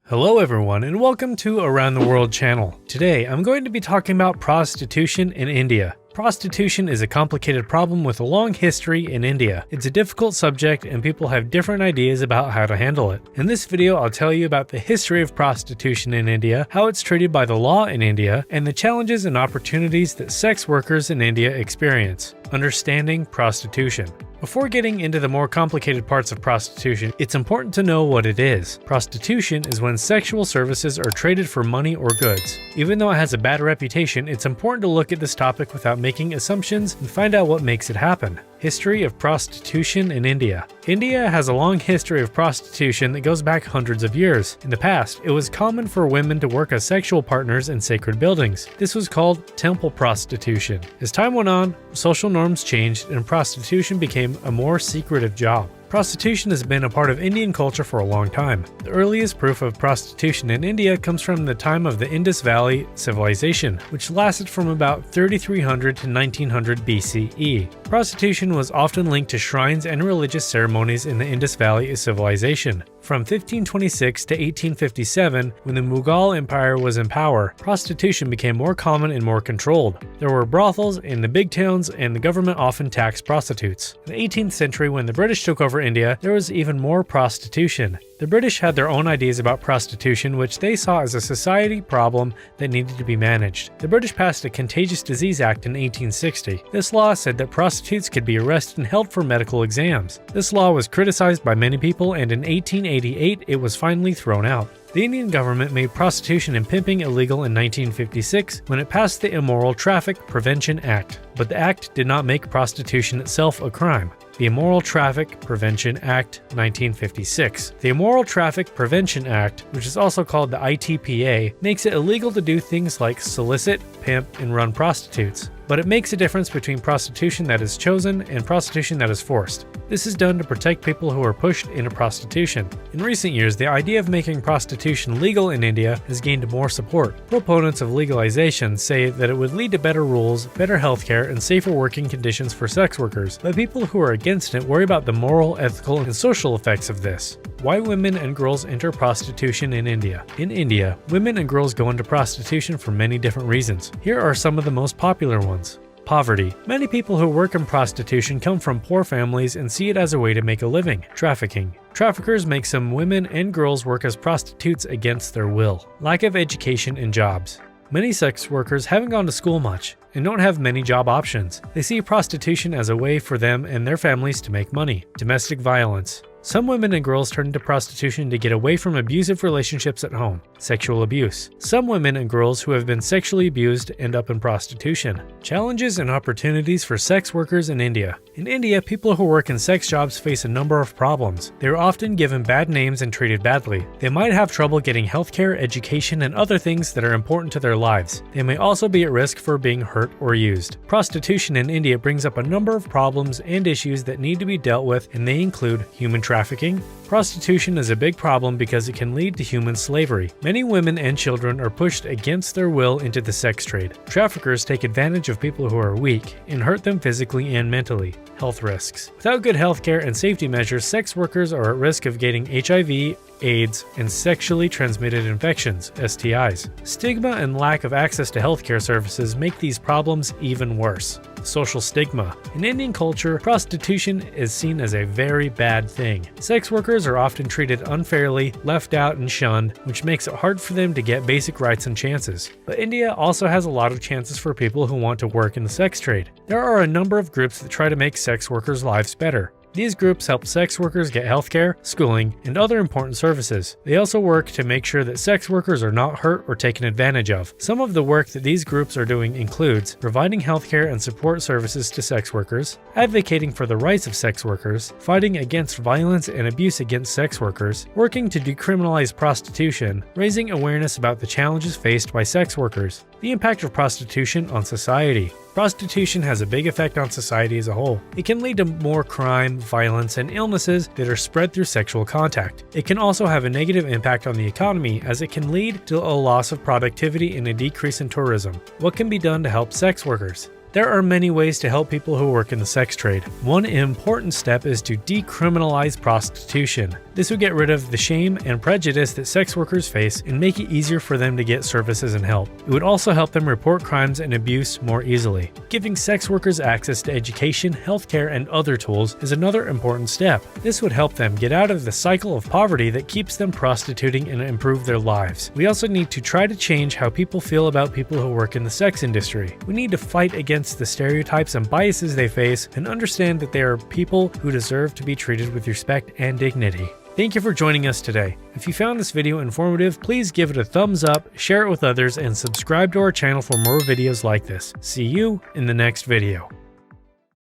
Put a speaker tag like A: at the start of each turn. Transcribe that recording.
A: Hello everyone and welcome to Around the World channel. Today I'm going to be talking about prostitution in India. Prostitution is a complicated problem with a long history in India. It's a difficult subject and people have different ideas about how to handle it. In this video I'll tell you about the history of prostitution in India, how it's treated by the law in India, and the challenges and opportunities that sex workers in India experience. Understanding prostitution. Before getting into the more complicated parts of prostitution, it's important to know what it is. Prostitution is when sexual services are traded for money or goods. Even though it has a bad reputation, it's important to look at this topic without making assumptions and find out what makes it happen. History of prostitution in India. India has a long history of prostitution that goes back hundreds of years. In the past, it was common for women to work as sexual partners in sacred buildings. This was called temple prostitution. As time went on, social norms changed and prostitution became a more secretive job. Prostitution has been a part of Indian culture for a long time. The earliest proof of prostitution in India comes from the time of the Indus Valley Civilization, which lasted from about 3300 to 1900 BCE. Prostitution was often linked to shrines and religious ceremonies in the Indus Valley Civilization. From 1526 to 1857, when the Mughal Empire was in power, prostitution became more common and more controlled. There were brothels in the big towns and the government often taxed prostitutes. In the 18th century, when the British took over India, there was even more prostitution. The British had their own ideas about prostitution, which they saw as a society problem that needed to be managed. The British passed a Contagious Disease Act in 1860. This law said that prostitutes could be arrested and held for medical exams. This law was criticized by many people, and in 1888 it was finally thrown out. The Indian government made prostitution and pimping illegal in 1956 when it passed the Immoral Traffic Prevention Act, but the act did not make prostitution itself a crime. The Immoral Traffic Prevention Act, 1956. The Immoral Traffic Prevention Act, which is also called the ITPA, makes it illegal to do things like solicit, pimp, and run prostitutes. But it makes a difference between prostitution that is chosen and prostitution that is forced. This is done to protect people who are pushed into prostitution. In recent years, the idea of making prostitution legal in India has gained more support. Proponents of legalization say that it would lead to better rules, better healthcare, and safer working conditions for sex workers, but people who are against it worry about the moral, ethical, and social effects of this. Why women and girls enter prostitution in India. In India, women and girls go into prostitution for many different reasons. Here are some of the most popular ones. Poverty. Many people who work in prostitution come from poor families and see it as a way to make a living. Trafficking. Traffickers make some women and girls work as prostitutes against their will. Lack of education and jobs. Many sex workers haven't gone to school much and don't have many job options. They see prostitution as a way for them and their families to make money. Domestic violence. Some women and girls turn to prostitution to get away from abusive relationships at home. Sexual abuse. Some women and girls who have been sexually abused end up in prostitution. Challenges and opportunities for sex workers in India. In India, people who work in sex jobs face a number of problems. They are often given bad names and treated badly. They might have trouble getting healthcare, education, and other things that are important to their lives. They may also be at risk for being hurt or used. Prostitution in India brings up a number of problems and issues that need to be dealt with, and they include human trafficking. Prostitution is a big problem because it can lead to human slavery. Many women and children are pushed against their will into the sex trade. Traffickers take advantage of people who are weak and hurt them physically and mentally. Health risks. Without good healthcare and safety measures, sex workers are at risk of getting HIV, AIDS, and sexually transmitted infections, STIs. Stigma and lack of access to healthcare services make these problems even worse. Social stigma. In Indian culture, prostitution is seen as a very bad thing. Sex workers are often treated unfairly, left out, and shunned, which makes it hard for them to get basic rights and chances. But India also has a lot of chances for people who want to work in the sex trade. There are a number of groups that try to make sex workers' lives better. These groups help sex workers get healthcare, schooling, and other important services. They also work to make sure that sex workers are not hurt or taken advantage of. Some of the work that these groups are doing includes providing healthcare and support services to sex workers, advocating for the rights of sex workers, fighting against violence and abuse against sex workers, working to decriminalize prostitution, raising awareness about the challenges faced by sex workers. The impact of prostitution on society. Prostitution has a big effect on society as a whole. It can lead to more crime, violence, and illnesses that are spread through sexual contact. It can also have a negative impact on the economy as it can lead to a loss of productivity and a decrease in tourism. What can be done to help sex workers? There are many ways to help people who work in the sex trade. One important step is to decriminalize prostitution. This would get rid of the shame and prejudice that sex workers face and make it easier for them to get services and help. It would also help them report crimes and abuse more easily. Giving sex workers access to education, healthcare, and other tools is another important step. This would help them get out of the cycle of poverty that keeps them prostituting and improve their lives. We also need to try to change how people feel about people who work in the sex industry. We need to fight against the stereotypes and biases they face and understand that they are people who deserve to be treated with respect and dignity. Thank you for joining us today. If you found this video informative, please give it a thumbs up, share it with others, and subscribe to our channel for more videos like this. See you in the next video.